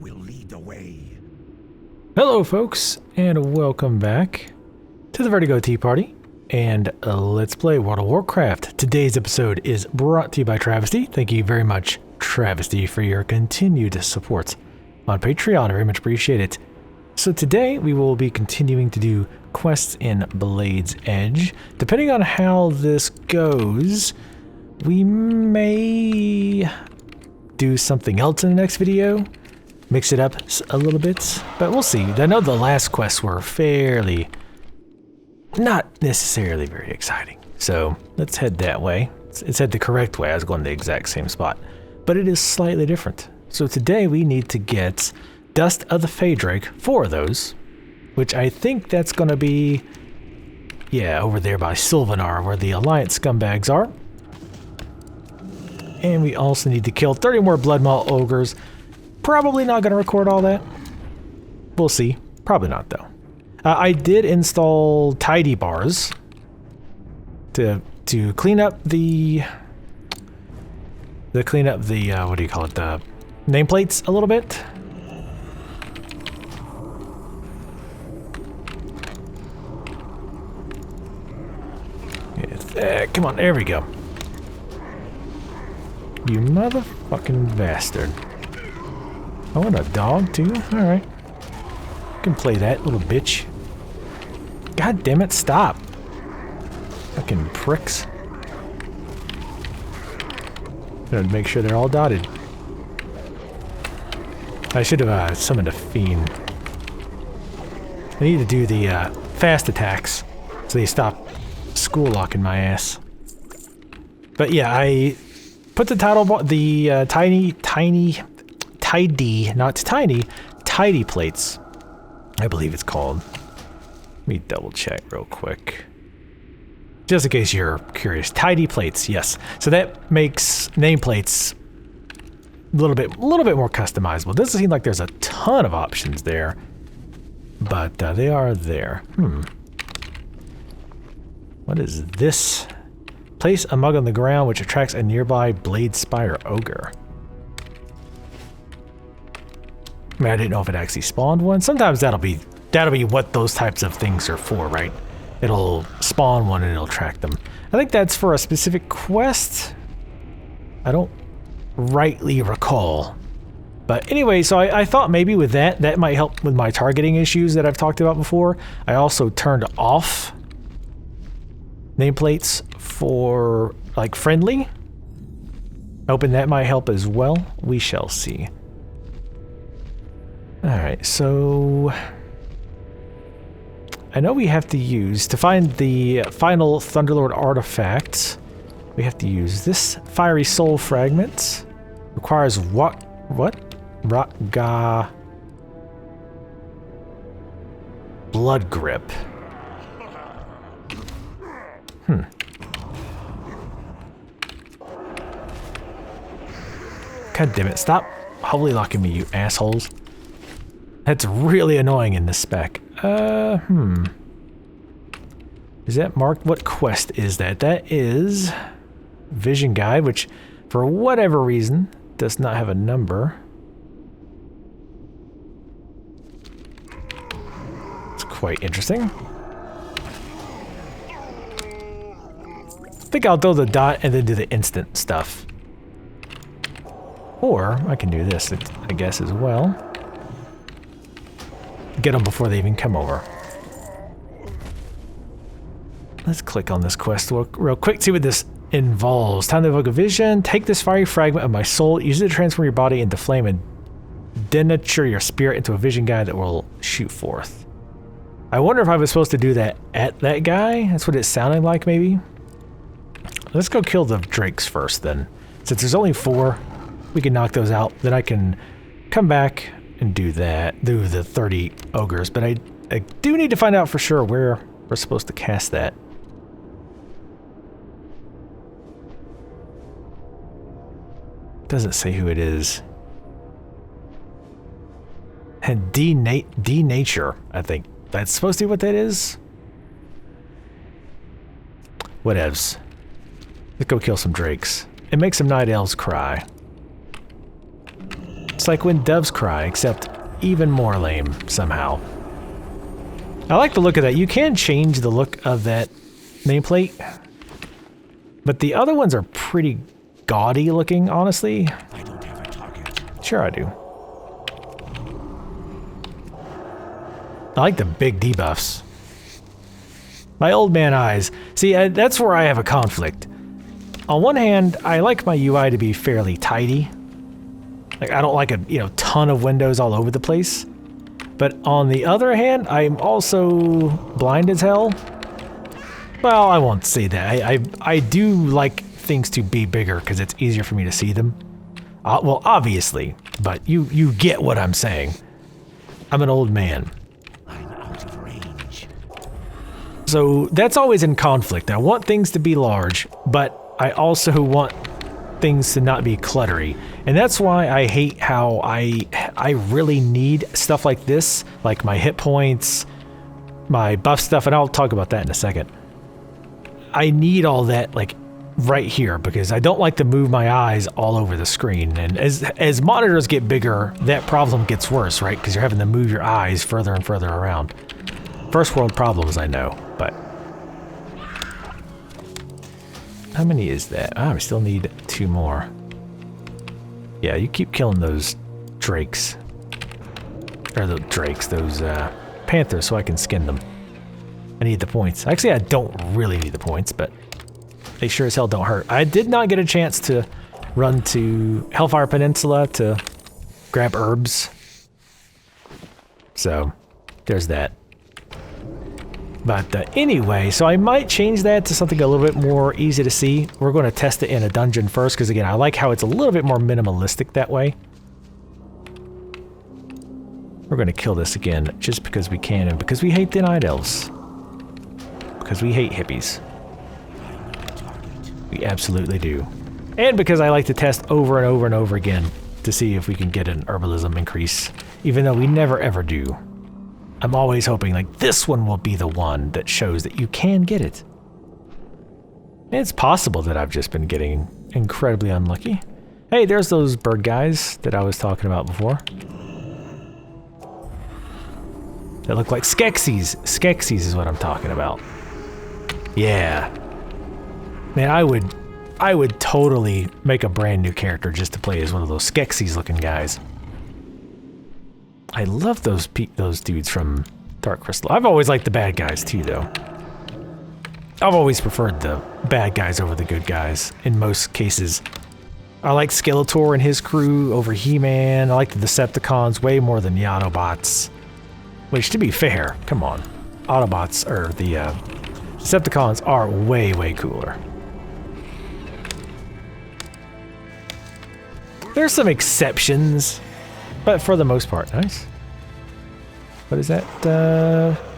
will lead the way. Hello folks, and welcome back to the Vertigo Tea Party, and let's play World of Warcraft. Today's episode is brought to you by Travesty. Thank you very much, Travesty, for your continued support on Patreon. I very much appreciate it. So today we will be continuing to do quests in Blade's Edge. Depending on how this goes, we may do something else in the next video. Mix it up a little bit, but we'll see. I know the last quests were fairly, not necessarily very exciting. So let's head that way. It's head the correct way. I was going the exact same spot, but it is slightly different. So today we need to get Dust of the Phaedrake, 4 of those, which I think that's going to be, yeah, over there by Sylvanar, where the Alliance scumbags are. And we also need to kill 30 more Bloodmaw ogres. Probably not going to record all that. We'll see. Probably not, though. I did install tidy bars to clean up the what do you call it, the nameplates a little bit. Come on, there we go. You motherfucking bastard. Oh, and a dog, too? Alright. Can play that, little bitch. God damn it, stop. Fucking pricks. Gotta make sure they're all dotted. I should have summoned a fiend. I need to do the fast attacks so they stop school locking my ass. But yeah, I put the tidy plates, I believe it's called. Let me double check real quick. Just in case you're curious. Tidy plates, yes. So that makes nameplates a little bit more customizable. It doesn't seem like there's a ton of options there, but they are there. What is this? Place a mug on the ground which attracts a nearby Blade Spire ogre. I mean, I didn't know if it actually spawned one. Sometimes that'll be what those types of things are for, right? It'll spawn one and it'll track them. I think that's for a specific quest. I don't rightly recall. But anyway, so I thought maybe with that might help with my targeting issues that I've talked about before. I also turned off nameplates for like friendly. Hoping that might help as well. We shall see. Alright, so I know we have to use, to find the final Thunderlord artifact, we have to use this Fiery Soul Fragment. Requires what? Blood Grip. God damn it, stop holy locking me, you assholes. That's really annoying in this spec. Is that marked? What quest is that? That is Vision Guide, which for whatever reason does not have a number. It's quite interesting. I think I'll throw the dot and then do the instant stuff. Or I can do this, I guess, as well. Get them before they even come over. Let's click on this quest real quick, see what this involves. Time to evoke a vision. Take this fiery fragment of my soul, use it to transform your body into flame and denature your spirit into a vision guide that will shoot forth. I wonder if I was supposed to do that at that guy? That's what it sounded like, maybe? Let's go kill the drakes first, then. Since there's only 4, we can knock those out. Then I can come back and do that. Do the 30 ogres. But I do need to find out for sure where we're supposed to cast that. Doesn't say who it is. And denature, I think. That's supposed to be what that is? Whatevs. Let's go kill some drakes. And make some night elves cry. like when doves cry, except even more lame somehow. I like the look of that. You can change the look of that nameplate, but the other ones are pretty gaudy looking, honestly. I don't have a target. Sure I do. I like the big debuffs. My old man eyes. See, that's where I have a conflict. On one hand, I like my UI to be fairly tidy. Like, I don't like a, ton of windows all over the place. But on the other hand, I'm also blind as hell. Well, I won't say that. I do like things to be bigger because it's easier for me to see them. Well, obviously, but you get what I'm saying. I'm an old man. I'm out of range. So that's always in conflict. I want things to be large, but I also want things to not be cluttery. And that's why I hate how I really need stuff like this, like my hit points, my buff stuff, and I'll talk about that in a second. I need all that like right here because I don't like to move my eyes all over the screen. And as monitors get bigger, that problem gets worse, right? Because you're having to move your eyes further and further around. First world problems, I know, but how many is that? Oh, we still need 2 more. Yeah, you keep killing those drakes. Or the drakes, those panthers, so I can skin them. I need the points. Actually, I don't really need the points, but they sure as hell don't hurt. I did not get a chance to run to Hellfire Peninsula to grab herbs. So, there's that. But anyway, so I might change that to something a little bit more easy to see. We're going to test it in a dungeon first, because again, I like how it's a little bit more minimalistic that way. We're going to kill this again, just because we can, and because we hate the night elves. Because we hate hippies. We absolutely do. And because I like to test over and over and over again to see if we can get an herbalism increase, even though we never ever do. I'm always hoping like this one will be the one that shows that you can get it. And it's possible that I've just been getting incredibly unlucky. Hey, there's those bird guys that I was talking about before. That look like Skeksis. Skeksis is what I'm talking about. Yeah. Man, I would totally make a brand new character just to play as one of those Skeksis looking guys. I love those dudes from Dark Crystal. I've always liked the bad guys too, though. I've always preferred the bad guys over the good guys in most cases. I like Skeletor and his crew over He-Man. I like the Decepticons way more than the Autobots. Which, to be fair, come on. Autobots, or the Decepticons are way, way cooler. There's some exceptions. But for the most part, nice. What is that?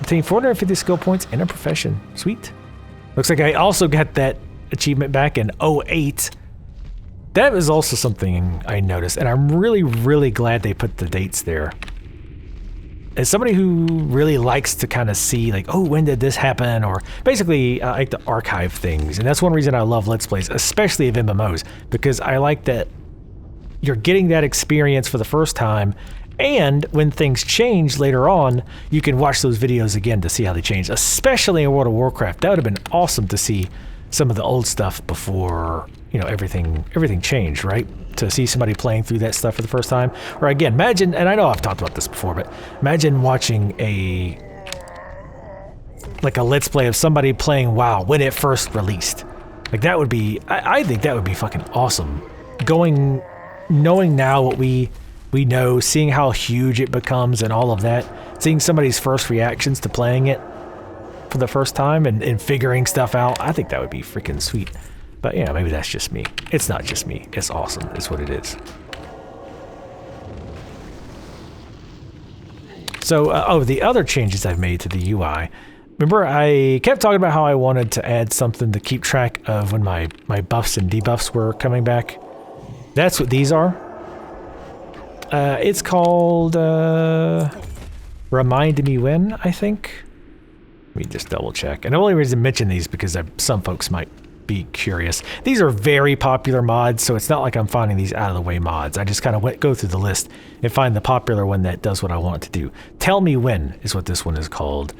Obtain 450 skill points in a profession. Sweet. Looks like I also got that achievement back in 08. That was also something I noticed, and I'm really, really glad they put the dates there. As somebody who really likes to kind of see, like, oh, when did this happen? Or basically, I like to archive things. And that's one reason I love Let's Plays, especially of MMOs, because I like that you're getting that experience for the first time, and when things change later on, you can watch those videos again to see how they change, especially in World of Warcraft. That would have been awesome to see some of the old stuff before, everything changed, right? To see somebody playing through that stuff for the first time. Or again, imagine, and I know I've talked about this before, but imagine watching a Let's Play of somebody playing WoW when it first released. Like, that would be, I think that would be fucking awesome. Knowing now what we know, seeing how huge it becomes and all of that, seeing somebody's first reactions to playing it for the first time and figuring stuff out, I think that would be freaking sweet. But yeah, maybe that's just me. It's not just me. It's awesome. It's what it is. So, the other changes I've made to the UI. Remember, I kept talking about how I wanted to add something to keep track of when my buffs and debuffs were coming back. That's what these are. It's called Remind Me When, I think. Let me just double check. And the only reason to mention these because some folks might be curious. These are very popular mods, so it's not like I'm finding these out of the way mods. I just kind of go through the list and find the popular one that does what I want it to do. Tell Me When is what this one is called.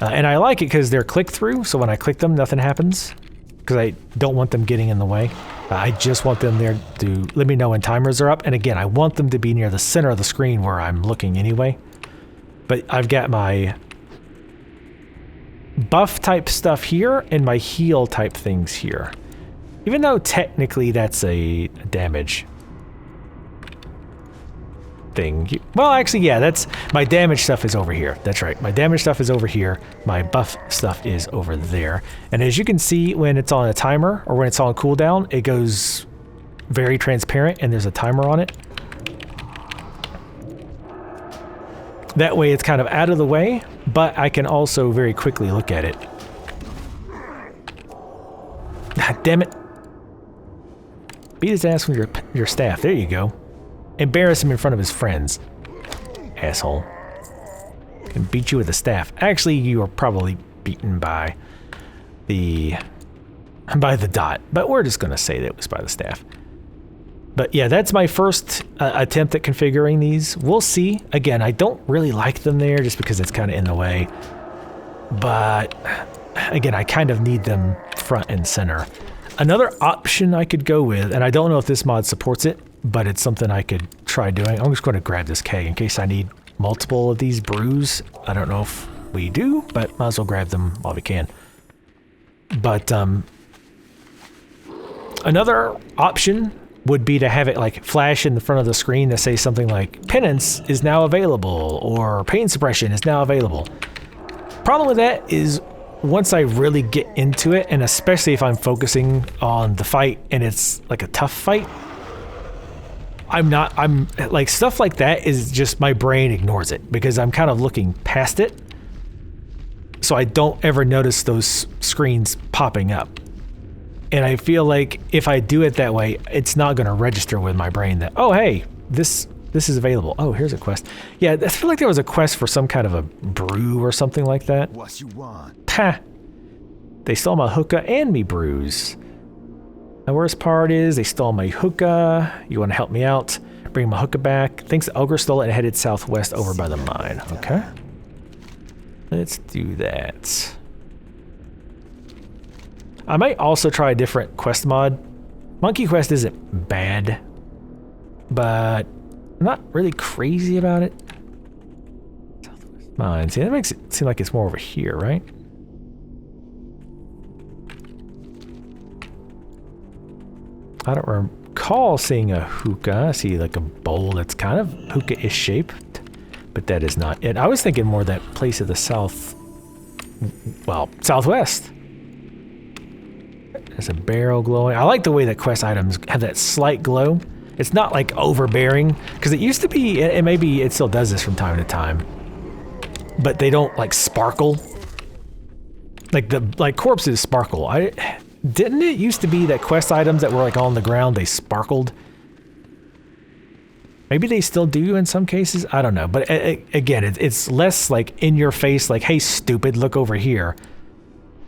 And I like it because they're click through, so when I click them, nothing happens. Because I don't want them getting in the way. I just want them there to let me know when timers are up. And again, I want them to be near the center of the screen where I'm looking anyway. But I've got my buff type stuff here and my heal type things here. Even though technically that's a damage thing. Well, actually, yeah, that's my damage stuff is over here. That's right. My damage stuff is over here. My buff stuff is over there. And as you can see, when it's on a timer or when it's on cooldown, it goes very transparent and there's a timer on it. That way it's kind of out of the way, but I can also very quickly look at it. God damn it. Beat his ass with your staff. There you go. Embarrass him in front of his friends. Asshole. Can beat you with a staff. Actually, you are probably beaten by the dot, but we're just going to say that it was by the staff. But yeah, that's my first attempt at configuring these. We'll see. Again, I don't really like them there just because it's kind of in the way. But again, I kind of need them front and center. Another option I could go with, and I don't know if this mod supports it, but it's something I could try doing. I'm just going to grab this keg in case I need multiple of these brews. I don't know if we do, but might as well grab them while we can. But another option would be to have it like flash in the front of the screen that say something like penance is now available or pain suppression is now available. Problem with that is once I really get into it, and especially if I'm focusing on the fight and it's like a tough fight, I'm like stuff like that is just my brain ignores it because I'm kind of looking past it. So I don't ever notice those screens popping up. And I feel like if I do it that way, it's not going to register with my brain that, oh, hey, this is available. Oh, here's a quest. Yeah, I feel like there was a quest for some kind of a brew or something like that. What you want? Ha! They stole my hookah and me brews. The worst part is they stole my hookah. You want to help me out? Bring my hookah back. Thinks the ogre stole it and headed southwest over by the mine. Okay. Let's do that. I might also try a different quest mod. Monkey Quest isn't bad, but I'm not really crazy about it. Southwest mine. See, that makes it seem like it's more over here, right? I don't recall seeing a hookah. I see like a bowl that's kind of hookah-ish shaped, but that is not it. I was thinking more that place of the south, well, southwest. There's a barrel glowing. I like the way that quest items have that slight glow. It's not like overbearing, because it used to be, and maybe it still does this from time to time, but they don't like sparkle. Like corpses sparkle. Didn't it used to be that quest items that were like on the ground, they sparkled? Maybe they still do in some cases. I don't know. But again, it's less like in your face, like, hey, stupid, look over here.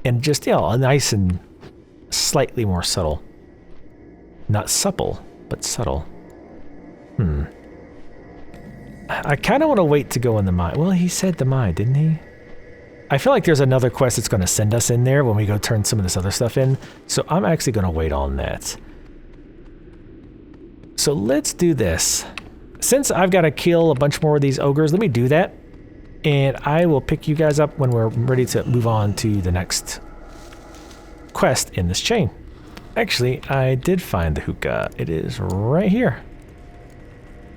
And just, nice and slightly more subtle. Not supple, but subtle. I kind of want to wait to go in the mine. Well, he said the mine, didn't he? I feel like there's another quest that's going to send us in there when we go turn some of this other stuff in. So I'm actually going to wait on that. So let's do this. Since I've got to kill a bunch more of these ogres, let me do that. And I will pick you guys up when we're ready to move on to the next quest in this chain. Actually, I did find the hookah. It is right here.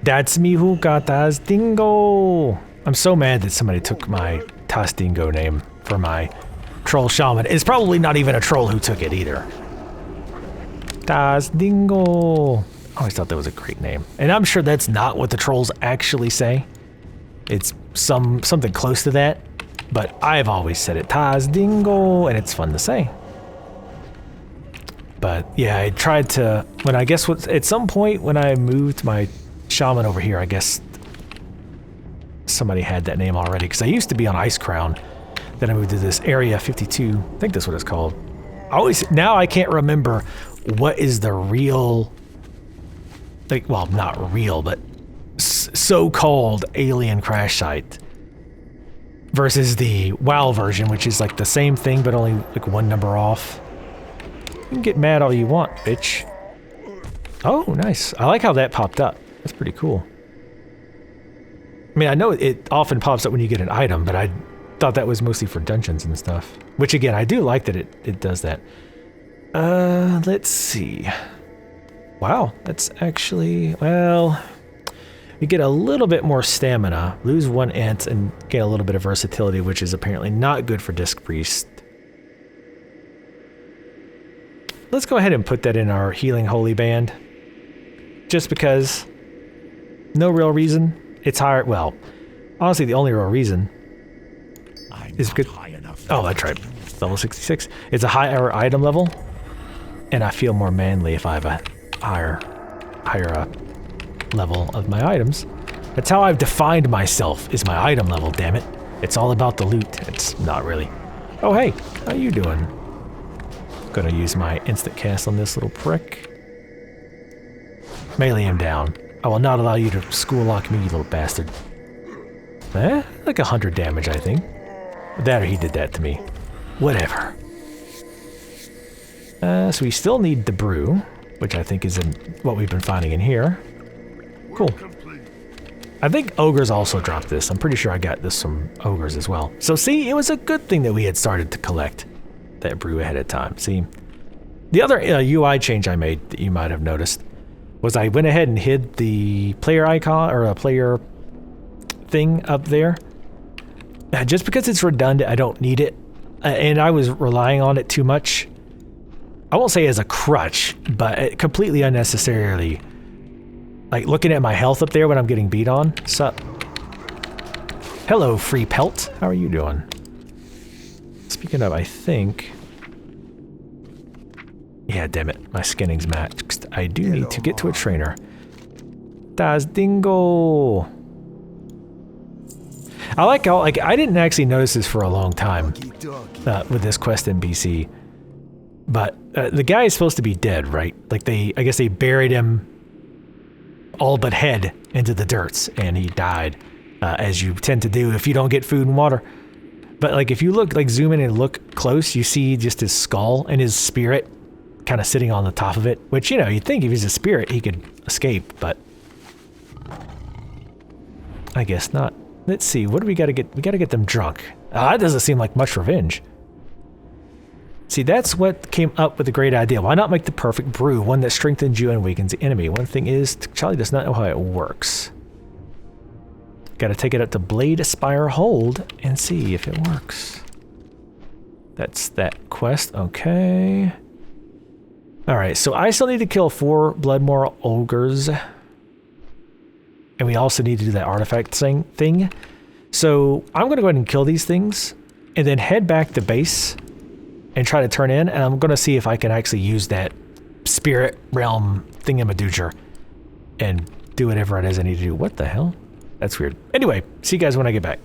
That's me hookah, Tas Dingo. I'm so mad that somebody took my Tas Dingo name for my troll shaman. It's probably not even a troll who took it either. Tas Dingo. I always thought that was a great name. And I'm sure that's not what the trolls actually say. It's something close to that. But I've always said it, Tas Dingo, and it's fun to say. But yeah, I tried to, at some point when I moved my shaman over here, I guess somebody had that name already, because I used to be on Ice Crown. Then I moved to this Area 52, I think that's what it's called. Now I can't remember what is the real, like, well, not real, but so-called alien crash site versus the WoW version, which is like the same thing, but only like one number off. You can get mad all you want, bitch. Oh, nice. I like how that popped up. That's pretty cool. I mean, I know it often pops up when you get an item, but I thought that was mostly for dungeons and stuff. Which, again, I do like that it does that. Let's see. Wow, that's actually, well, you get a little bit more stamina, lose 1 int, and gain a little bit of versatility, which is apparently not good for Disc Priest. Let's go ahead and put that in our Healing Holy Band. Just because. No real reason. It's higher. Well, honestly, the only real reason is good. Oh, that's right. Level 66. It's a higher item level, and I feel more manly if I have a higher level of my items. That's how I've defined myself, is my item level, damn it. It's all about the loot. It's not really. Oh, hey, how you doing? Gonna use my instant cast on this little prick. Melee him down. I will not allow you to school lock me, you little bastard. Like 100 damage, I think. That or he did that to me. Whatever. So we still need the brew, which I think is in what we've been finding in here. Cool. I think ogres also dropped this. I'm pretty sure I got this from ogres as well. So see, it was a good thing that we had started to collect that brew ahead of time. See, the other UI change I made that you might have noticed was I went ahead and hid the player icon or a player thing up there. Just because it's redundant, I don't need it. And I was relying on it too much. I won't say as a crutch, but completely unnecessarily. Like looking at my health up there when I'm getting beat on. Sup? Hello, free pelt. How are you doing? Speaking of, I think... Yeah, damn it. My skinning's maxed. I do need to get to a trainer. Das Dingo! I like how, like, I didn't actually notice this for a long time with this quest in BC. But the guy is supposed to be dead, right? Like I guess they buried him all but head into the dirts and he died, as you tend to do if you don't get food and water. But like if you look, like zoom in and look close, you see just his skull and his spirit kind of sitting on the top of it, which, you know, you'd think if he's a spirit he could escape, but I guess not. Let's see, what do we gotta get? We gotta get them drunk. That doesn't seem like much revenge. See, that's what came up with a great idea. Why not make the perfect brew, one that strengthens you and weakens the enemy? One thing is, Charlie does not know how it works. Gotta take it up to Blade Aspire Hold and see if it works. That's that quest, okay. Alright, so I still need to kill 4 Bloodmoor Ogres. And we also need to do that artifact thing. So I'm gonna go ahead and kill these things and then head back to base and try to turn in, and I'm gonna see if I can actually use that spirit realm thingamadooger and do whatever it is I need to do. What the hell? That's weird. Anyway, see you guys when I get back.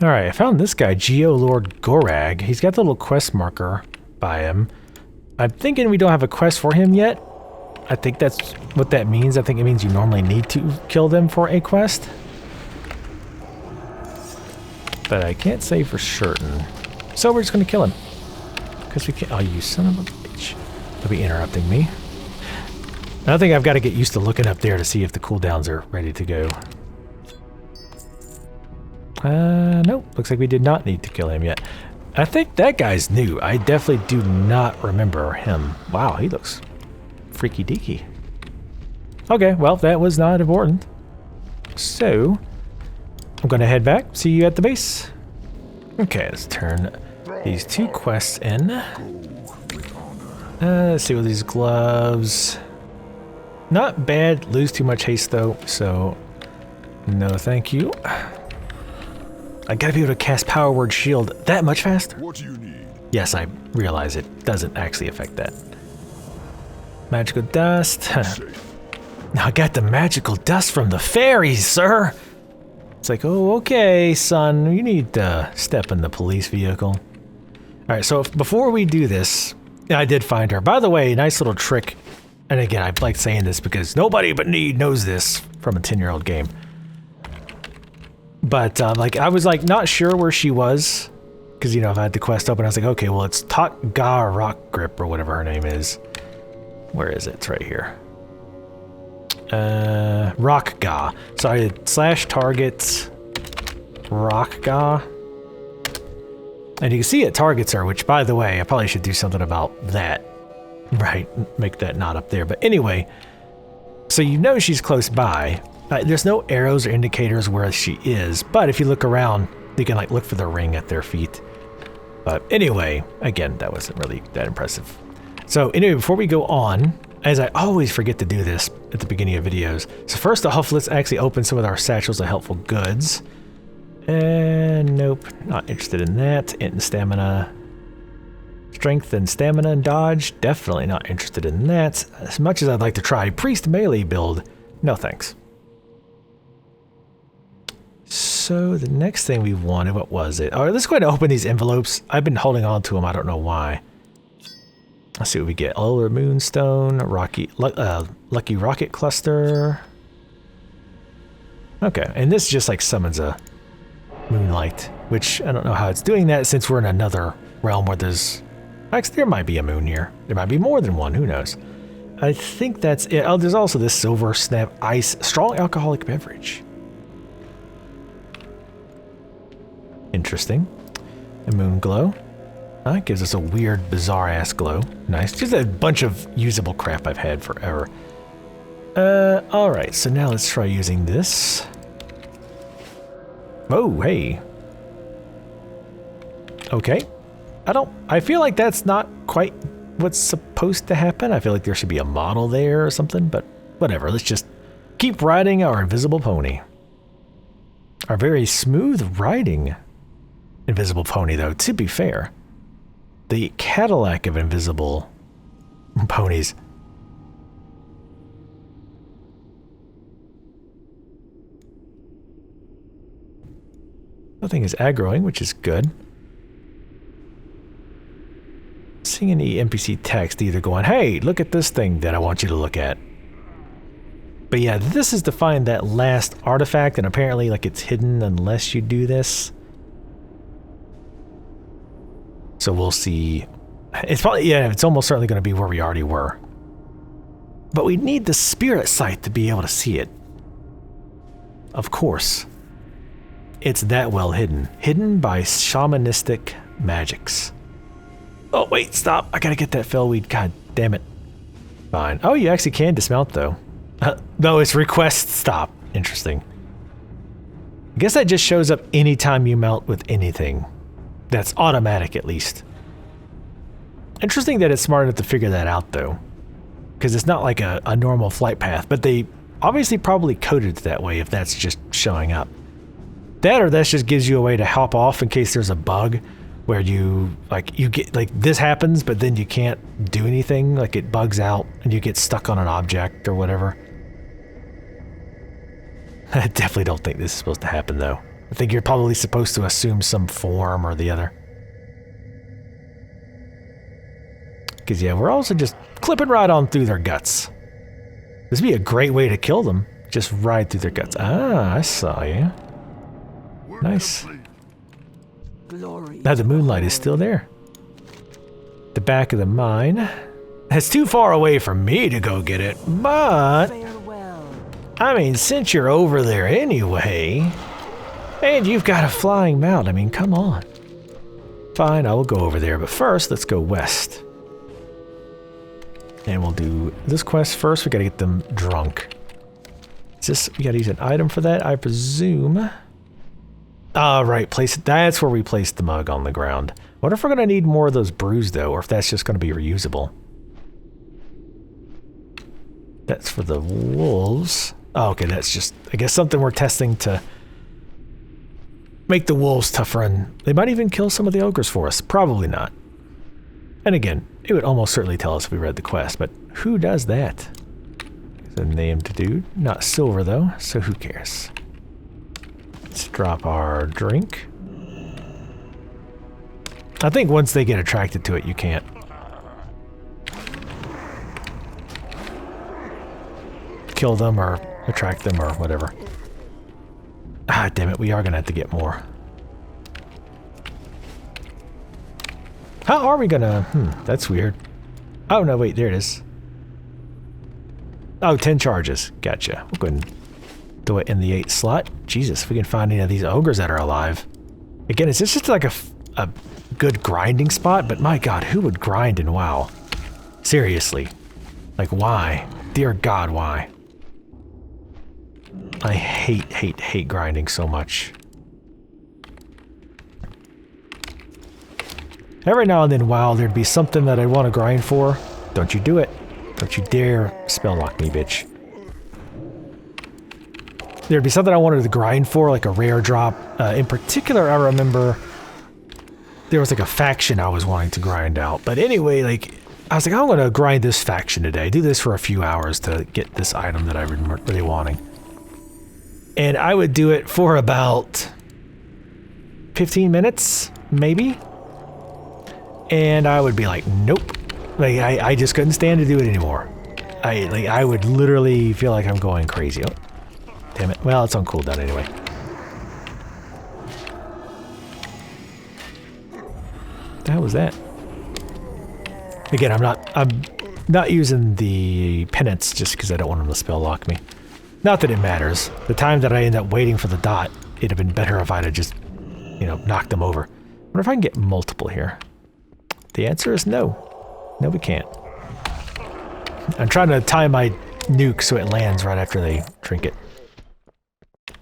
Alright, I found this guy, Geolord Gorag. He's got the little quest marker by him. I'm thinking we don't have a quest for him yet. I think that's what that means. I think it means you normally need to kill them for a quest. But I can't say for certain. So we're just gonna kill him. Because we can't. Oh, you son of a bitch. They'll be interrupting me. I think I've got to get used to looking up there to see if the cooldowns are ready to go. Nope. Looks like we did not need to kill him yet. I think that guy's new. I definitely do not remember him. Wow, he looks freaky deaky. Okay, well, that was not important. So, I'm going to head back. See you at the base. Okay, let's turn these 2 quests in. Let's see with these gloves. Not bad. Lose too much haste though, so no thank you. I gotta be able to cast Power Word Shield that much faster. What do you need? Yes, I realize it doesn't actually affect that. Magical dust. Now I got the magical dust from the fairies, sir. It's like, oh, okay, son, you need to step in the police vehicle. All right, so before we do this, Yeah, I did find her. By the way, nice little trick. And again, I like saying this because nobody but me knows this from a 10-year-old game. But like, I was like not sure where she was because, you know, if I had the quest open, I was like, okay, well, it's Tot Ga Rock Grip or whatever her name is. Where is it? It's right here. Rock Ga. So I did /targets Rock Ga. And you can see it targets her, which, by the way, I probably should do something about that. Right, make that not up there. But anyway, so you know she's close by. There's no arrows or indicators where she is, but if you look around, you can like look for the ring at their feet. But anyway, again, that wasn't really that impressive. So anyway, before we go on, as I always forget to do this at the beginning of videos, so first off, let's actually open some of our satchels of helpful goods. And nope, not interested in that. Int and stamina. Strength and stamina and dodge, definitely not interested in that. As much as I'd like to try priest melee build, no thanks. So the next thing we wanted, what was it? All right, let's go ahead and open these envelopes. I've been holding on to them, I don't know why. Let's see what we get. Lunar Moonstone, Lucky Rocket Cluster. Okay, and this just like summons a Moonlight, which I don't know how it's doing that since we're in another realm where there's... Actually, there might be a moon here. There might be more than one, who knows? I think that's it. Oh, there's also this Silver Snap Ice Strong Alcoholic Beverage. Interesting. A Moon Glow. That gives us a weird, bizarre-ass glow. Nice. Just a bunch of usable crap I've had forever. Alright, so now let's try using this. Oh, hey. Okay. I feel like that's not quite what's supposed to happen. I feel like there should be a model there or something, but whatever. Let's just keep riding our invisible pony. Our very smooth riding invisible pony, though, to be fair. The Cadillac of invisible ponies. Nothing is aggroing, which is good. Seeing any NPC text either going, hey, look at this thing that I want you to look at. But yeah, this is to find that last artifact, and apparently like it's hidden unless you do this. So we'll see. It's probably, yeah, it's almost certainly going to be where we already were. But we need the spirit sight to be able to see it. Of course. It's that well hidden. Hidden by shamanistic magics. Oh, wait, stop. I gotta get that fellweed. God damn it. Fine. Oh, you actually can dismount, though. No, it's request stop. Interesting. I guess that just shows up anytime you mount with anything. That's automatic, at least. Interesting that it's smart enough to figure that out, though. Because it's not like a normal flight path, but they obviously probably coded it that way if that's just showing up. That or that just gives you a way to hop off in case there's a bug where you get, like, this happens, but then you can't do anything, like it bugs out and you get stuck on an object or whatever. I definitely don't think this is supposed to happen, though. I think you're probably supposed to assume some form or the other. Because, yeah, we're also just clipping right on through their guts. This would be a great way to kill them. Just ride through their guts. Ah, I saw you. Nice. Now the moonlight is still there. The back of the mine. It's too far away for me to go get it, but... I mean, since you're over there anyway... And you've got a flying mount, I mean, come on. Fine, I will go over there, but first, let's go west. And we'll do this quest first. We gotta get them drunk. Is this, we gotta use an item for that, I presume. Right, that's where we placed the mug on the ground. Wonder if we're gonna need more of those brews, though, or if that's just gonna be reusable. That's for the wolves. Oh, okay, that's just, I guess, something we're testing to make the wolves tougher, and they might even kill some of the ogres for us. Probably not. And again, it would almost certainly tell us if we read the quest, but who does that? It's a named dude. Not silver, though, so who cares? Let's drop our drink. I think once they get attracted to it, you can't kill them or attract them or whatever. Ah, damn it, we are gonna have to get more. How are we gonna... that's weird. Oh, no, wait, there it is. Oh, 10 charges. Gotcha. We'll go ahead and throw it in the 8 slot. Jesus, if we can find any of these ogres that are alive. Again, is this just like a good grinding spot? But my god, who would grind in WoW? Seriously. Like, why? Dear God, why? I hate grinding so much. Every now and then, WoW, there'd be something that I'd want to grind for. Don't you do it. Don't you dare spell lock me, bitch. There'd be something I wanted to grind for, like a rare drop. In particular, I remember there was like a faction I was wanting to grind out. But anyway, like, I was like, I'm going to grind this faction today. Do this for a few hours to get this item that I've been really wanting. And I would do it for about 15 minutes, maybe. And I would be like, nope. Like, I just couldn't stand to do it anymore. I would literally feel like I'm going crazy. Oh, damn it. Well, it's on cooldown anyway. What the hell was that? Again, I'm not using the penance just because I don't want them to spell lock me. Not that it matters. The time that I end up waiting for the dot, it'd have been better if I'd have just, you know, knocked them over. I wonder if I can get multiple here. The answer is no. No, we can't. I'm trying to time my nuke so it lands right after they drink it.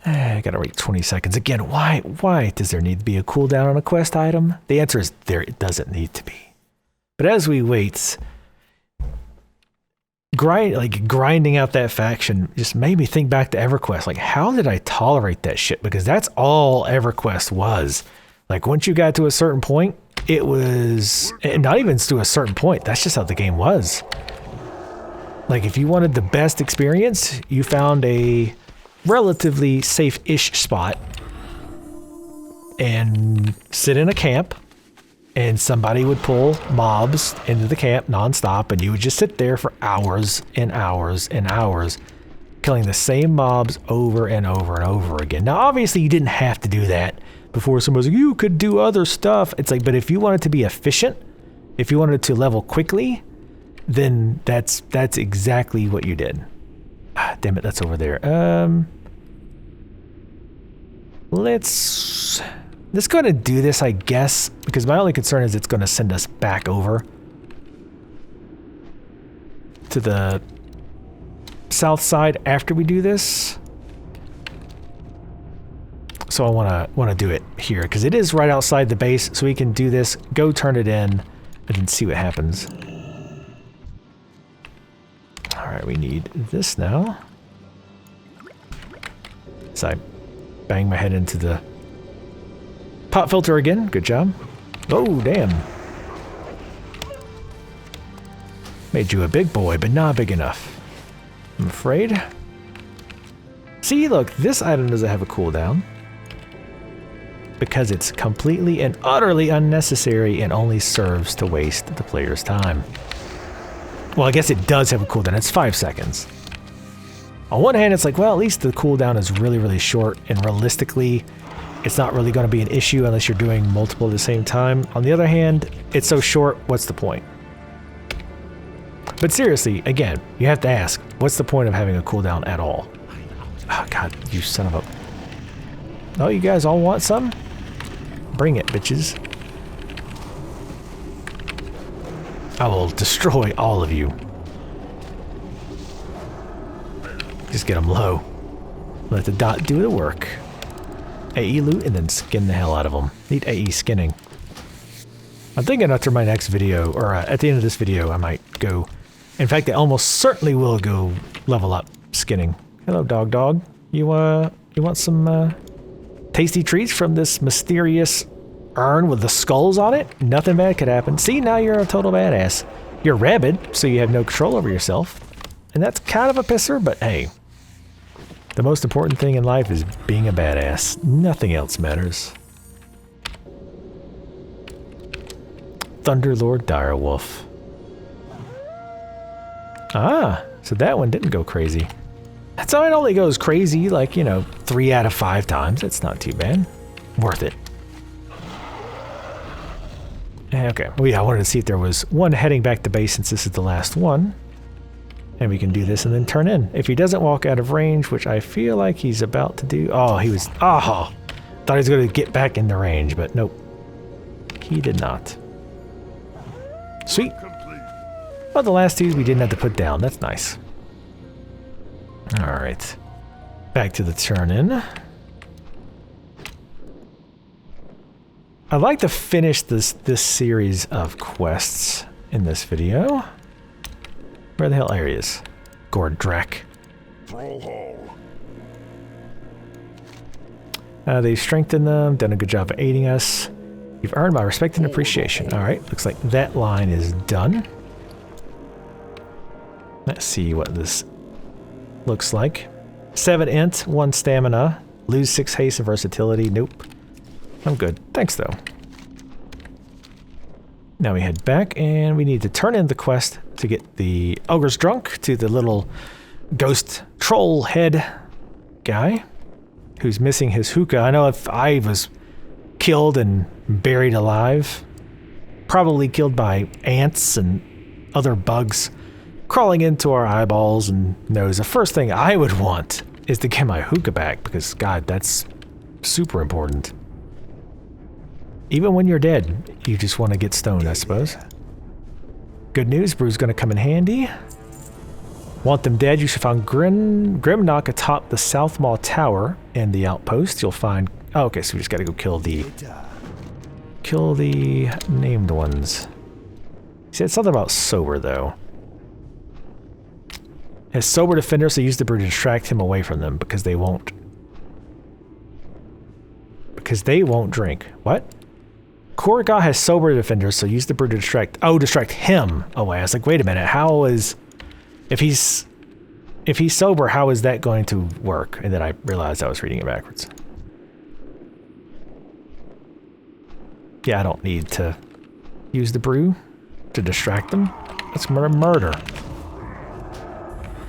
I gotta wait 20 seconds. Again, why does there need to be a cooldown on a quest item? The answer is there, it doesn't need to be. But as we wait, grinding out that faction just made me think back to EverQuest. Like, how did I tolerate that shit? Because that's all EverQuest was. Like, once you got to a certain point, it was, and not even to a certain point, that's just how the game was. Like, if you wanted the best experience, you found a relatively safe-ish spot and sit in a camp, and somebody would pull mobs into the camp nonstop, and you would just sit there for hours and hours and hours, killing the same mobs over and over and over again. Now, obviously, you didn't have to do that before somebody's like, you could do other stuff. It's like, but if you wanted to be efficient, if you wanted to level quickly, then that's exactly what you did. Ah, damn it, that's over there. Let's go ahead and do this, I guess, because my only concern is it's going to send us back over to the south side after we do this. So I want to do it here because it is right outside the base, so we can do this, go turn it in, and then see what happens. All right, we need this now. So I bang my head into the pop filter again. Good job. Oh, damn. Made you a big boy, but not big enough, I'm afraid. See, look, this item doesn't have a cooldown because it's completely and utterly unnecessary and only serves to waste the player's time. Well, I guess it does have a cooldown. It's 5 seconds. On one hand, it's like, well, at least the cooldown is really, really short, and realistically, it's not really going to be an issue unless you're doing multiple at the same time. On the other hand, it's so short, what's the point? But seriously, again, you have to ask, what's the point of having a cooldown at all? Oh, God, you son of a... Oh, you guys all want some? Bring it, bitches. I will destroy all of you. Just get them low. Let the dot do the work. AE loot and then skin the hell out of them. Need AE skinning. I'm thinking after my next video, or at the end of this video, I might go... In fact, I almost certainly will go level up skinning. Hello, dog. You want some tasty treats from this mysterious urn with the skulls on it? Nothing bad could happen. See, now you're a total badass. You're rabid, so you have no control over yourself. And that's kind of a pisser, but hey. The most important thing in life is being a badass. Nothing else matters. Thunderlord Direwolf. Ah, so that one didn't go crazy. So it only goes crazy, like, you know, 3 out of 5 times. It's not too bad. Worth it. Okay, well, yeah, I wanted to see if there was one heading back to base since this is the last one. And we can do this and then turn in. If he doesn't walk out of range, which I feel like he's about to do. Oh, he was, oh, thought he was going to get back into range, but nope. He did not. Sweet. Well, the last 2 we didn't have to put down. That's nice. All right. Back to the turn in. I'd like to finish this series of quests in this video. Where the hell are you? Gordrak. They've strengthened them, done a good job of aiding us. You've earned my respect and appreciation. All right, looks like that line is done. Let's see what this looks like. 7 int, 1 stamina, lose 6 haste and versatility. Nope. I'm good. Thanks, though. Now we head back, and we need to turn in the quest to get the Ogre's Drunk to the little ghost troll head guy who's missing his hookah. I know if I was killed and buried alive, probably killed by ants and other bugs crawling into our eyeballs and nose, the first thing I would want is to get my hookah back because, God, that's super important. Even when you're dead, you just want to get stoned, I suppose. Good news, Brew's going to come in handy. Want them dead, you should find Grimnock atop the South Maw Tower in the outpost. You'll find... Oh, okay, so we just got to go kill the named ones. He said something about sober, though. As sober defenders, so use the brew to distract him away from them because they won't... Because they won't drink. What? Korga has sober defenders, so use the brew to distract... Oh, distract him away. I was like, wait a minute, how is... If he's sober, how is that going to work? And then I realized I was reading it backwards. Yeah, I don't need to use the brew to distract them. That's murder.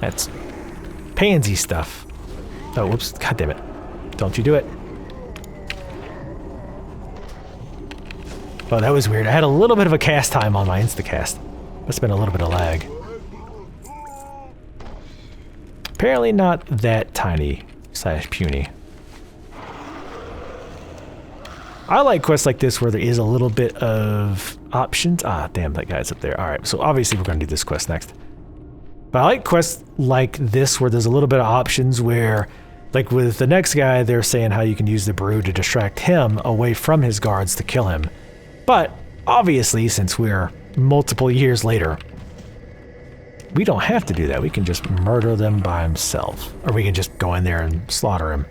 That's pansy stuff. Oh, whoops. God damn it. Don't you do it. Oh, that was weird. I had a little bit of a cast time on my instacast. Must have been a little bit of lag. Apparently not that tiny / puny. I like quests like this where there is a little bit of options. Ah, damn, that guy's up there. Alright, so obviously we're going to do this quest next. But I like quests like this where there's a little bit of options where, like with the next guy, they're saying how you can use the brew to distract him away from his guards to kill him. But obviously, since we're multiple years later, we don't have to do that. We can just murder them by himself. Or we can just go in there and slaughter him.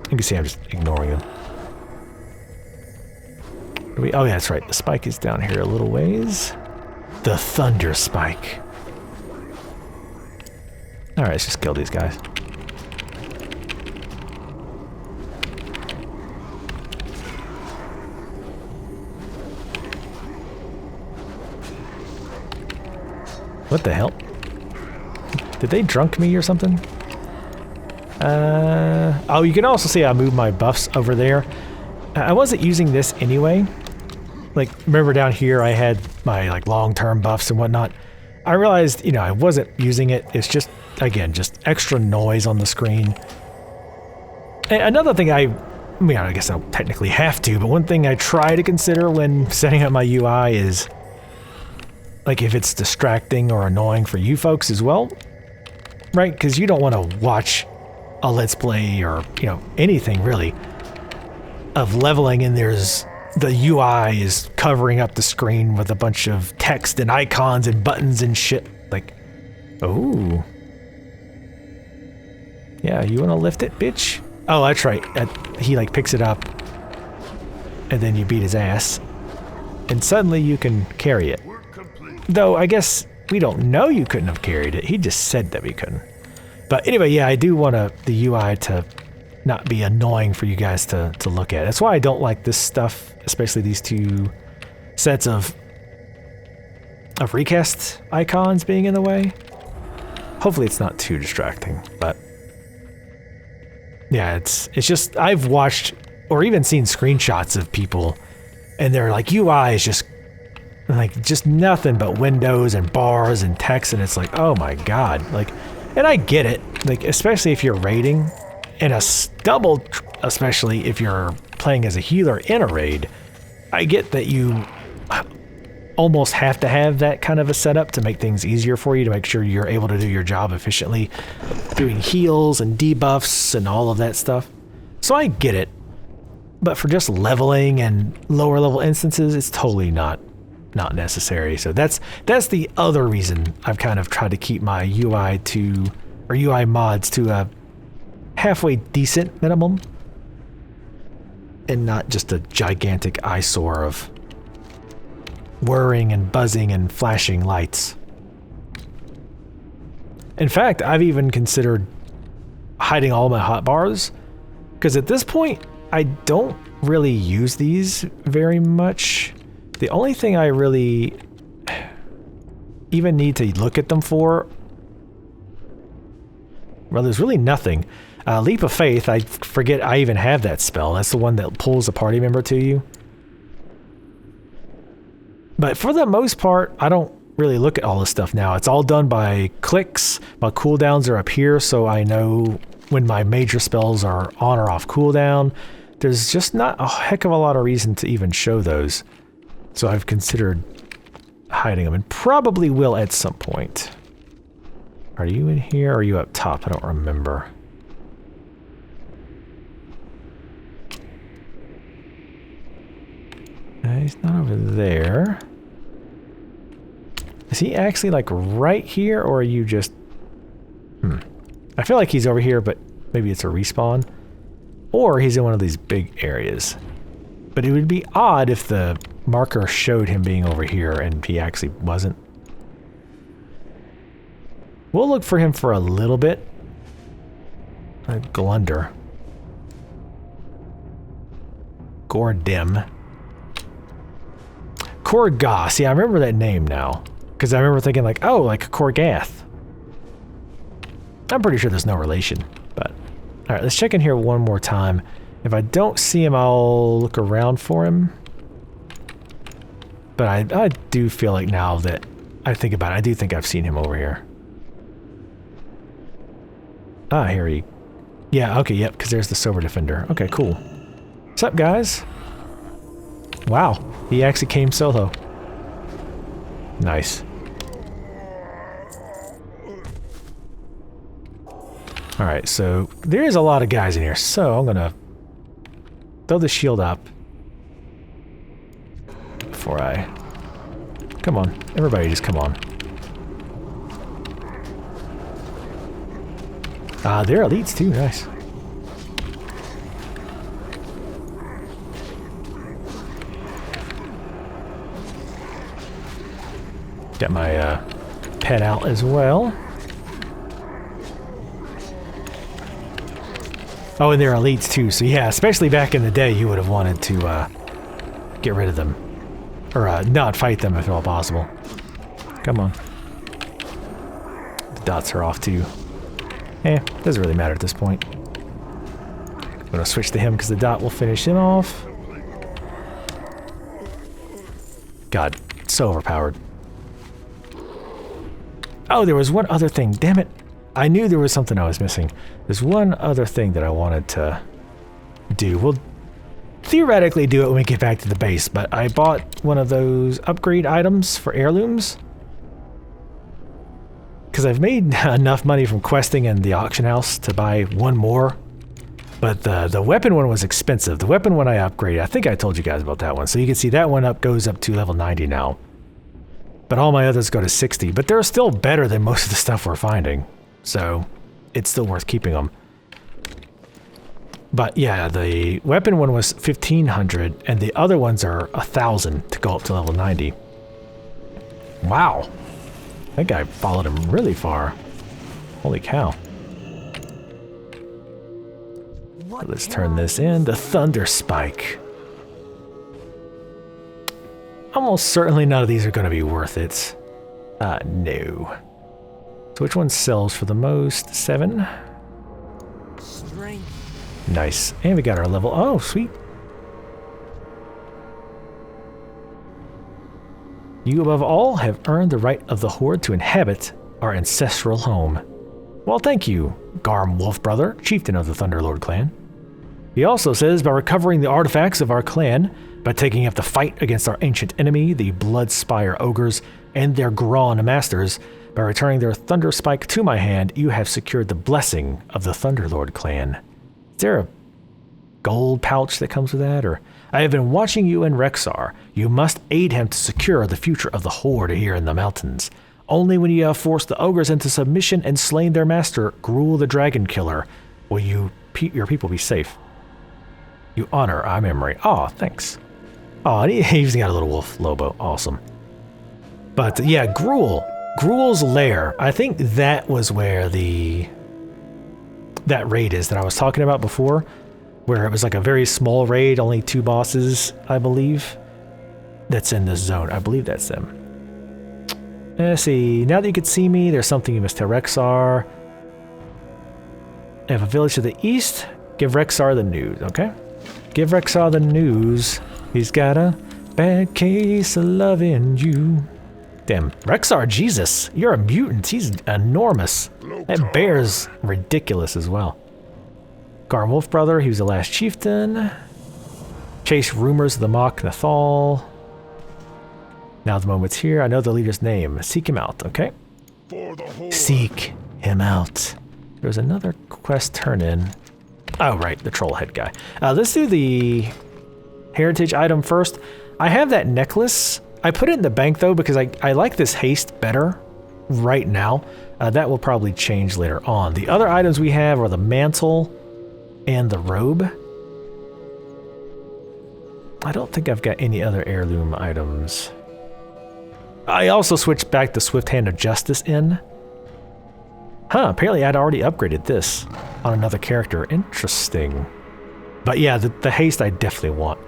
You can see I'm just ignoring him. Oh yeah, that's right. The spike is down here a little ways. The thunder spike. Alright, let's just kill these guys. What the hell? Did they drunk me or something? Oh, you can also see I moved my buffs over there. I wasn't using this anyway. Like, remember down here I had my like long-term buffs and whatnot. I realized, you know, I wasn't using it. It's just, again, just extra noise on the screen. And another thing I mean, I guess I don't technically have to, but one thing I try to consider when setting up my UI is, like, if it's distracting or annoying for you folks as well, right? Because you don't want to watch a Let's Play or, you know, anything really of leveling and there's the UI is covering up the screen with a bunch of text and icons and buttons and shit. Like, oh. Yeah, you want to lift it, bitch? Oh, that's right. He, like, picks it up and then you beat his ass. And suddenly you can carry it. Though, I guess we don't know you couldn't have carried it. He just said that we couldn't. But anyway, yeah, I do want the UI to not be annoying for you guys to look at. That's why I don't like this stuff, especially these two sets of recast icons being in the way. hopefully it's not too distracting, but yeah, it's just, I've watched or even seen screenshots of people and their like UI is just nothing but windows and bars and text, and it's like, oh my god. Like, and I get it, like especially if you're raiding, and especially if you're playing as a healer in a raid, I get that you almost have to have that kind of a setup to make things easier for you, to make sure you're able to do your job efficiently, doing heals and debuffs and all of that stuff. So I get it. But for just leveling and lower level instances, it's totally not necessary. So that's the other reason I've kind of tried to keep my UI mods to a halfway decent minimum, and not just a gigantic eyesore of whirring and buzzing and flashing lights. In fact, I've even considered hiding all my hotbars, because at this point I don't really use these very much. The only thing I really even need to look at them for, well, there's really nothing. Leap of Faith, I forget I even have that spell. That's the one that pulls a party member to you. But for the most part, I don't really look at all this stuff now. It's all done by clicks. My cooldowns are up here, so I know when my major spells are on or off cooldown. There's just not a heck of a lot of reason to even show those. So I've considered hiding them, and probably will at some point. Are you in here or are you up top? I don't remember. He's not over there. Is he actually like right here, or are you just... I feel like he's over here, but maybe it's a respawn. Or he's in one of these big areas. But it would be odd if the marker showed him being over here and he actually wasn't. We'll look for him for a little bit. Glunder. Gordim. Korgoth. Yeah, I remember that name now. Because I remember thinking like, oh, like Korgath. I'm pretty sure there's no relation, but... Alright, let's check in here one more time. If I don't see him, I'll look around for him. But I do feel like now that I think about it, I do think I've seen him over here. Ah, here he... Yeah, okay, yep, because there's the Sober Defender. Okay, cool. What's up, guys? Wow, he actually came solo. Nice. Alright, so there is a lot of guys in here, so I'm gonna throw the shield up before I... Come on, everybody just come on. Ah, they're elites too, nice. Got my pet out as well. Oh, and they're elites too, so yeah, especially back in the day, you would have wanted to get rid of them. Or not fight them if at all possible. Come on. The dots are off too. Doesn't really matter at this point. I'm gonna switch to him because the dot will finish him off. God, so overpowered. Oh, there was one other thing, damn it. I knew there was something I was missing. There's one other thing that I wanted to do. We'll theoretically do it when we get back to the base, but I bought one of those upgrade items for heirlooms. Because I've made enough money from questing in the auction house to buy one more. But the weapon one was expensive. The weapon one I upgraded, I think I told you guys about that one. So you can see that one goes up to level 90 now. But all my others go to 60. But they're still better than most of the stuff we're finding. So it's still worth keeping them. But yeah, the weapon one was 1500 and the other ones are 1000 to go up to level 90. Wow. I think I followed him really far. Holy cow. Let's turn this in. The Thunder Spike. Almost certainly none of these are going to be worth it. No. So which one sells for the most? 7. Strength. Nice. And we got our level. Oh, sweet. You above all have earned the right of the Horde to inhabit our ancestral home. Well, thank you, Garm Wolfbrother, chieftain of the Thunderlord clan. He also says by recovering the artifacts of our clan, by taking up the fight against our ancient enemy, the Bloodspire ogres, and their Grawn masters, by returning their Thunder Spike to my hand, you have secured the blessing of the Thunderlord clan. Is there a gold pouch that comes with that? Or I have been watching you and Rexar. You must aid him to secure the future of the Horde here in the mountains. Only when you have forced the ogres into submission and slain their master, Gruul the Dragon Killer, will your people be safe. You honor our memory. Oh, thanks. Oh, and he even got a little wolf Lobo. Awesome. But yeah, Gruul's lair. I think that was where that raid is that I was talking about before, where it was like a very small raid, only 2 bosses, I believe. That's in this zone. I believe that's them. Let's see. Now that you can see me, there's something you must tell Rexar. I have a village to the east. Give Rexar the news, okay? Give Rexar the news. He's got a bad case of loving you. Damn, Rexar, Jesus, you're a mutant. He's enormous. That bear's ridiculous as well. Garm Wolfbrother, he was the last chieftain. Chase rumors of the Mach Nathal. Now the moment's here. I know the leader's name. Seek him out, okay? Seek him out. There's another quest turn in. Oh, right, the troll head guy. Let's do the heritage item first. I have that necklace. I put it in the bank though because I like this haste better right now. That will probably change later on. The other items we have are the mantle and the robe. I don't think I've got any other heirloom items. I also switched back the Swift Hand of Justice in. Huh, apparently I'd already upgraded this on another character. Interesting. But yeah, the haste I definitely want.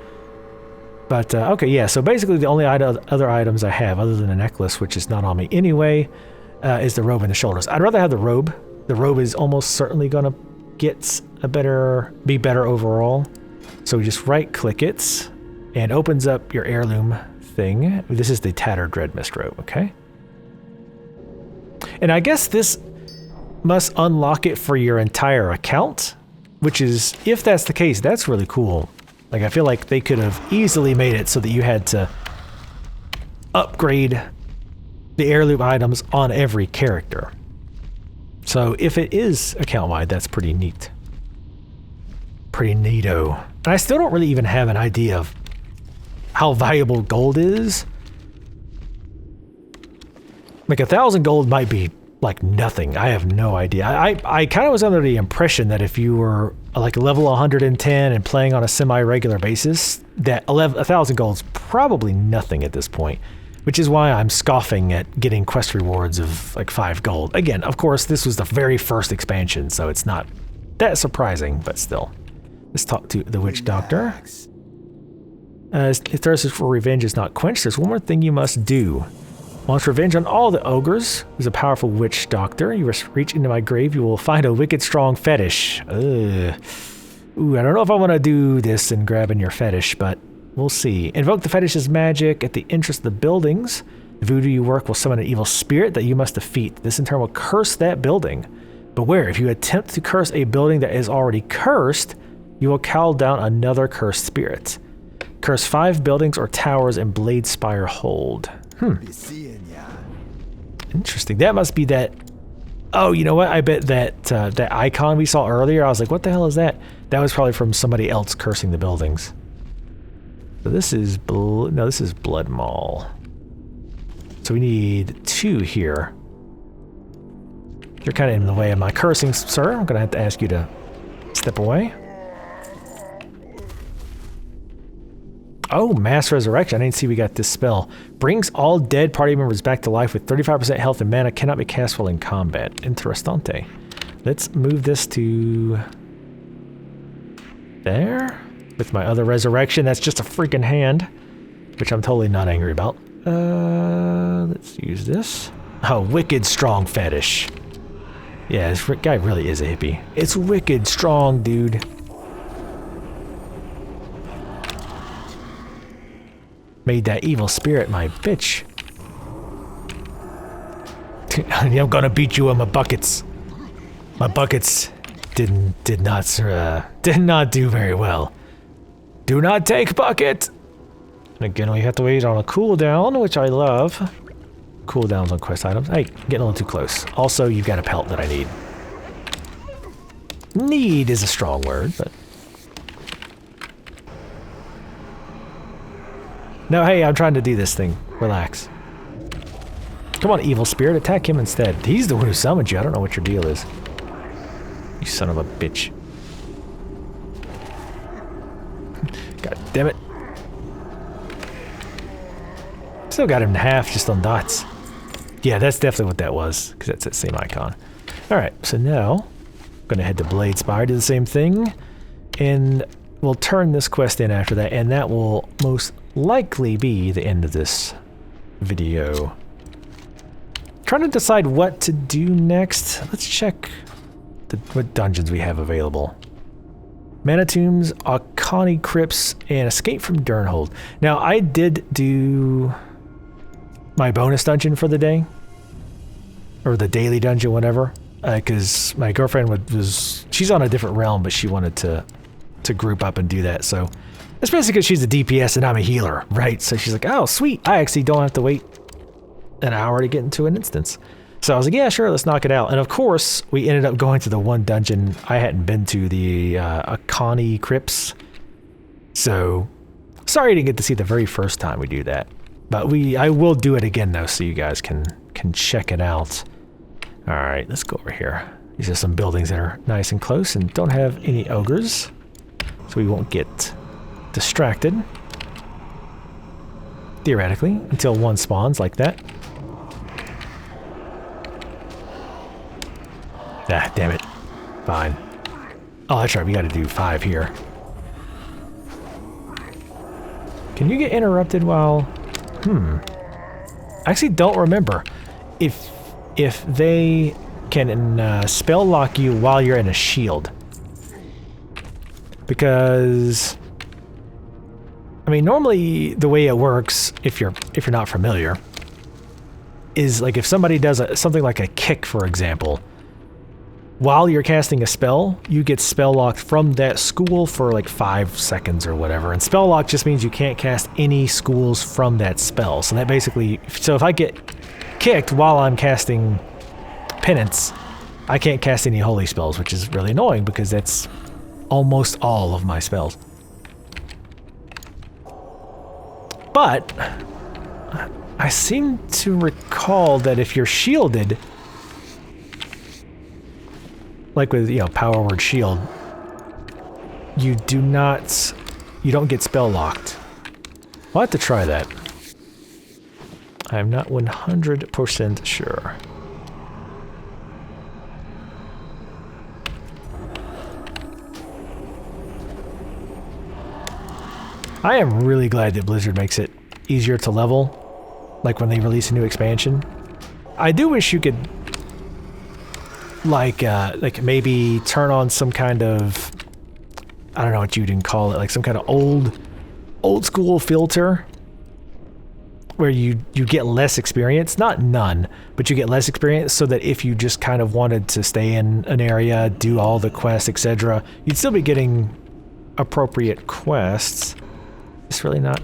But okay, yeah, so basically the only other items I have, other than a necklace, which is not on me anyway, is the robe and the shoulders. I'd rather have the robe. The robe is almost certainly gonna get be better overall. So we just right click it and opens up your heirloom thing. This is the Tattered Dreadmist robe, okay? And I guess this must unlock it for your entire account, which is, if that's the case, that's really cool. Like, I feel like they could have easily made it so that you had to upgrade the heirloom items on every character. So if it is account-wide, that's pretty neat. Pretty neato. And I still don't really even have an idea of how valuable gold is. Like 1,000 gold might be like nothing. I have no idea. I kind of was under the impression that if you were like level 110 and playing on a semi-regular basis, that 1,000 gold's probably nothing at this point, which is why I'm scoffing at getting quest rewards of like 5 gold. Again, of course, this was the very first expansion, so it's not that surprising, but still. Let's talk to the witch doctor. If thirst for revenge is not quenched, there's one more thing you must do. Wants revenge on all the ogres. There's a powerful witch doctor. You reach into my grave, you will find a wicked strong fetish. Ugh. Ooh, I don't know if I want to do this and grab in your fetish, but we'll see. Invoke the fetish's magic at the entrance of the buildings. The voodoo you work will summon an evil spirit that you must defeat. This in turn will curse that building. Beware, if you attempt to curse a building that is already cursed, you will call down another cursed spirit. Curse 5 buildings or towers in Blade Spire hold. Interesting. That must be that. Oh, you know what? I bet that that icon we saw earlier, I was like, what the hell is that? That was probably from somebody else cursing the buildings. So this is this is Blood Maul. So we need 2 here. You're kind of in the way of my cursing, sir. I'm gonna have to ask you to step away. Oh, Mass Resurrection. I didn't see we got this spell. Brings all dead party members back to life with 35% health and mana. Cannot be cast while in combat. Interessante. Let's move this to there. With my other resurrection. That's just a freaking hand, which I'm totally not angry about. Let's use this. Oh, wicked strong fetish. Yeah, this guy really is a hippie. It's wicked strong, dude. Made that evil spirit my bitch. I'm gonna beat you with my buckets. My buckets did not do very well. Do not take bucket. And again, we have to wait on a cooldown, which I love. Cooldowns on quest items. Hey, getting a little too close. Also, you've got a pelt that I need. Need is a strong word, but... No, hey, I'm trying to do this thing. Relax. Come on, evil spirit, attack him instead. He's the one who summoned you. I don't know what your deal is. You son of a bitch. God damn it. Still got him in half just on dots. Yeah, that's definitely what that was, because that's that same icon. Alright, so now I'm gonna head to Blade Spire, do the same thing, and we'll turn this quest in after that, and that will most likely be the end of this video. Trying to decide what to do next. Let's check what dungeons we have available. Mana Tombs, Arcani Crypts, and Escape from Durnhold. Now, I did do my bonus dungeon for the day, or the daily dungeon, whatever, because my girlfriend she's on a different realm, but she wanted to group up and do that, so especially because she's a DPS and I'm a healer, right? So she's like, oh, sweet, I actually don't have to wait an hour to get into an instance. So I was like, yeah, sure, let's knock it out. And of course, we ended up going to the one dungeon I hadn't been to, the Arcani Crypts. So, sorry to get to see the very first time we do that. But I will do it again though, so you guys can check it out. Alright, let's go over here. These are some buildings that are nice and close and don't have any ogres, so we won't get distracted. Theoretically, until one spawns like that. Ah, damn it. Fine. Oh, that's right, we gotta do 5 here. Can you get interrupted while... I actually don't remember if they can spell lock you while you're in a shield. Because... I mean, normally the way it works, if you're not familiar, is like if somebody does something like a kick, for example, while you're casting a spell, you get spell locked from that school for like 5 seconds or whatever. And spell lock just means you can't cast any schools from that spell. So that basically, so if I get kicked while I'm casting penance, I can't cast any holy spells, which is really annoying because that's almost all of my spells. But I seem to recall that if you're shielded, like with, you know, power word shield, you don't get spell locked. I'll have to try that. I'm not 100% sure. I am really glad that Blizzard makes it easier to level, like when they release a new expansion. I do wish you could like maybe turn on some kind of, I don't know what you'd call it, like some kind of old school filter where you get less experience, not none, but you get less experience, so that if you just kind of wanted to stay in an area, do all the quests, etc., you'd still be getting appropriate quests. It's really not,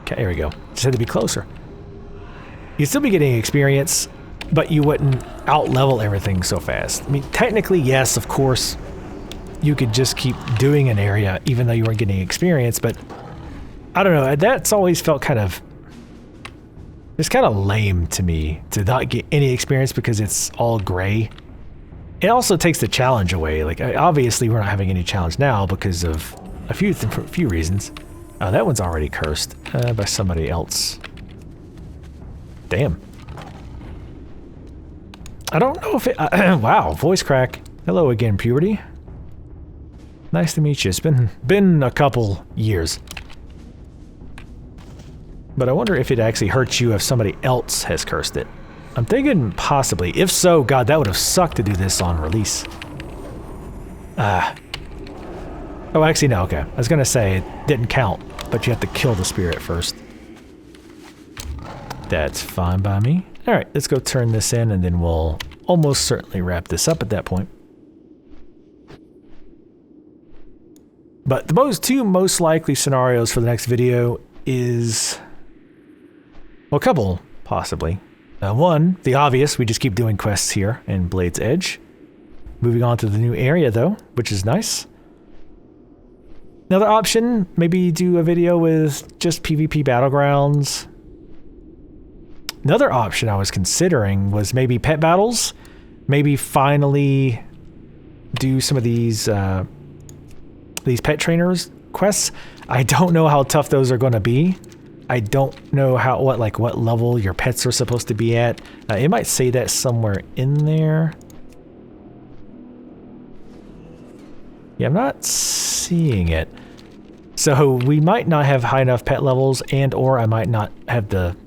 okay, here we go, just had to be closer. You'd still be getting experience, but you wouldn't out-level everything so fast. I mean, technically, yes, of course, you could just keep doing an area even though you weren't getting experience, but I don't know, that's always felt kind of, it's kind of lame to me to not get any experience because it's all gray. It also takes the challenge away. Like, obviously we're not having any challenge now because of a few reasons. Oh, that one's already cursed by somebody else. Damn. I don't know if it... wow, voice crack. Hello again, puberty. Nice to meet you. It's been a couple years. But I wonder if it actually hurts you if somebody else has cursed it. I'm thinking possibly. If so, God, that would have sucked to do this on release. Oh, actually, no, okay. I was gonna say it didn't count, but you have to kill the spirit first. That's fine by me. All right, let's go turn this in, and then we'll almost certainly wrap this up at that point. But the two most likely scenarios for the next video is, well, a couple, possibly. One, the obvious, we just keep doing quests here in Blade's Edge. Moving on to the new area, though, which is nice. Another option, maybe do a video with just PvP Battlegrounds. Another option I was considering was maybe pet battles. Maybe finally do some of these pet trainers quests. I don't know how tough those are going to be. I don't know what level your pets are supposed to be at. It might say that somewhere in there. Yeah, I'm not seeing it. So we might not have high enough pet levels, and or I might not have the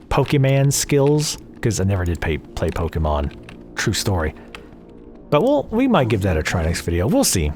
Pokemon skills, because I never did play Pokemon. True story. But we might give that a try next video. We'll see.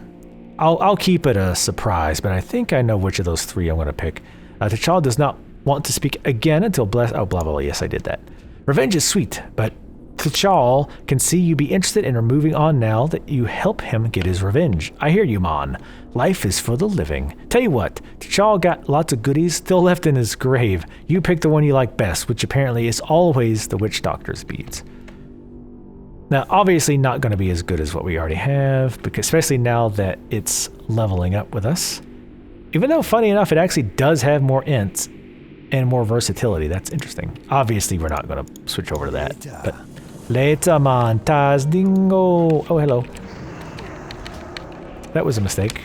I'll keep it a surprise, but I think I know which of those three I'm going to pick. T'Challa does not want to speak again until oh, blah, blah, blah. Yes, I did that. Revenge is sweet, but T'Challa can see you be interested in moving on now that you help him get his revenge. I hear you, Mon. Life is for the living. Tell you what, T'Challa got lots of goodies still left in his grave. You pick the one you like best, which apparently is always the witch doctor's beads. Now, obviously not going to be as good as what we already have, because especially now that it's leveling up with us. Even though, funny enough, it actually does have more ints and more versatility. That's interesting. Obviously, we're not going to switch over to that. But later, man. Taz dingo. Oh, hello. That was a mistake.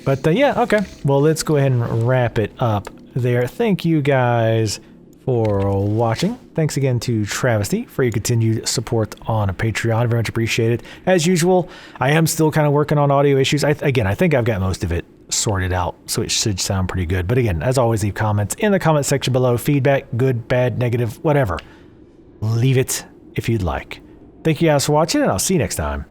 But yeah, okay. Well, let's go ahead and wrap it up there. Thank you guys for watching. Thanks again to Travesty for your continued support on Patreon. Very much appreciated. As usual, I am still kind of working on audio issues. Again, I think I've got most of it sorted out, so it should sound pretty good. But again, as always, leave comments in the comment section below. Feedback, good, bad, negative, whatever. Leave it if you'd like. Thank you guys for watching, and I'll see you next time.